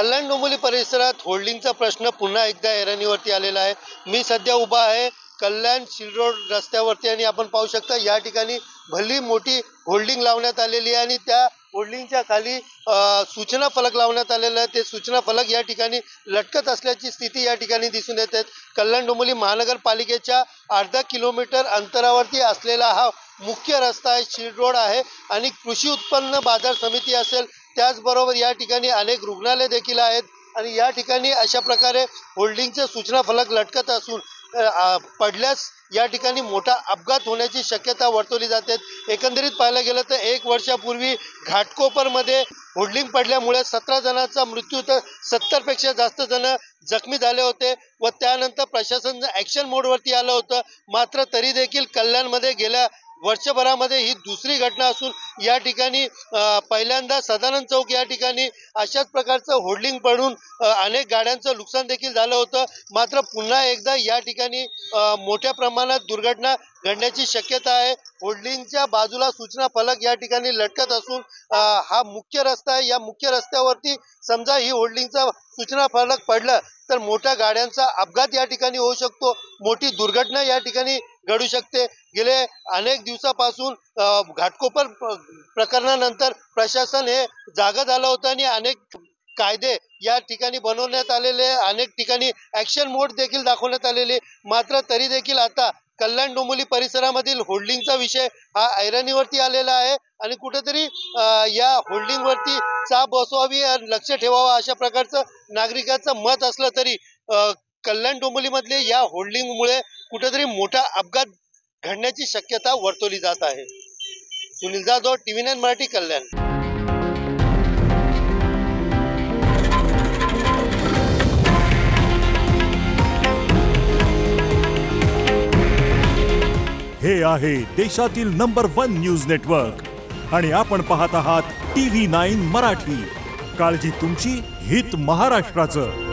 कल्याण डोंबिवली परिसरात होल्डिंगचा प्रश्न पुन्हा एकदा ऐरणीवरती आलेला आहे। मी सध्या उभा आहे कल्याण शिरोड रस्त्यावरती आणि आपण पाहू शकता या ठिकाणी भली मोठी होल्डिंग लावण्यात आलेली आहे आणि त्या होल्डिंगच्या खाली सूचना फलक लावण्यात आलेला आहे। ते सूचना फलक या ठिकाणी लटकत असल्याची स्थिती या ठिकाणी दिसून येते। कल्याण डोंबिवली महानगरपालिकेच्या अर्धा किलोमीटर अंतरावरती असलेला हा मुख्य रस्ता आहे, शिरोड आहे आणि कृषी उत्पन्न बाजार समिती असेल, त्याचबरोबर या ठिकाणी अनेक रुग्णालय देखील आहेत आणि या ठिकाणी अशा प्रकारे होल्डिंगचे सूचना फलक लटकत असून पडल्यास या ठिकाणी मोठा अपघात होण्याची शक्यता वर्तवली जाते। एकंदरीत पाहायला गेलं तर 1 वर्षापूर्वी घाटकोपरमध्ये होल्डिंग पडल्यामुळे 17 जणांचा मृत्यू तर 70 पेक्षा जास्त जण जखमी झाले होते व त्यानंतर प्रशासन ॲक्शन मोडवरती आलं होतं। मात्र तरी देखील कल्याणमध्ये गेल्या वर्षभरामध्ये ही दुसरी घटना असून या ठिकाणी पहिल्यांदा सदानंद चौक या ठिकाणी अशाच प्रकारचं होल्डिंग पडून अनेक गाड्यांचं नुकसान देखील झालं होतं। मात्र पुन्हा एकदा या ठिकाणी मोठ्या प्रमाणात दुर्घटना घडण्याची शक्यता आहे। होल्डिंगच्या बाजूला सूचना फलक या ठिकाणी लटकत असून हा मुख्य रस्ता आहे। या मुख्य रस्त्यावरती समजा ही होल्डिंगचा सूचना फलक पडलं तर मोठ्या गाड्यांचा अपघात या ठिकाणी होऊ शकतो, मोठी दुर्घटना या ठिकाणी घडू शकते। गेले अनेक दिवसापासून घाटकोपर प्रकरणानंतर प्रशासन हे जागं झालं होतं आणि अनेक कायदे या ठिकाणी बनवण्यात आलेले, अनेक ठिकाणी ॲक्शन मोड देखील दाखवण्यात आलेले। मात्र तरी देखील आता कल्याण डोंबिवली परिसरामधील होल्डिंगचा विषय हा ऐरणीवरती आलेला आहे आणि कुठेतरी या होल्डिंगवरती चाप बसवावी, लक्ष ठेवावं अशा प्रकारचं नागरिकांचं मत असलं तरी कल्याण डोंबिवलीमधले या होल्डिंगमुळे कुठेतरी मोठा अपघात घडण्याची शक्यता वर्तवली जात आहे। सुनील जाधव, TV9 मराठी, कल्याण। हे आहे देशातील नंबर 1 न्यूज नेटवर्क आणि आपण पाहत आहात TV9 मराठी। काळजी तुमची, हित महाराष्ट्राचं।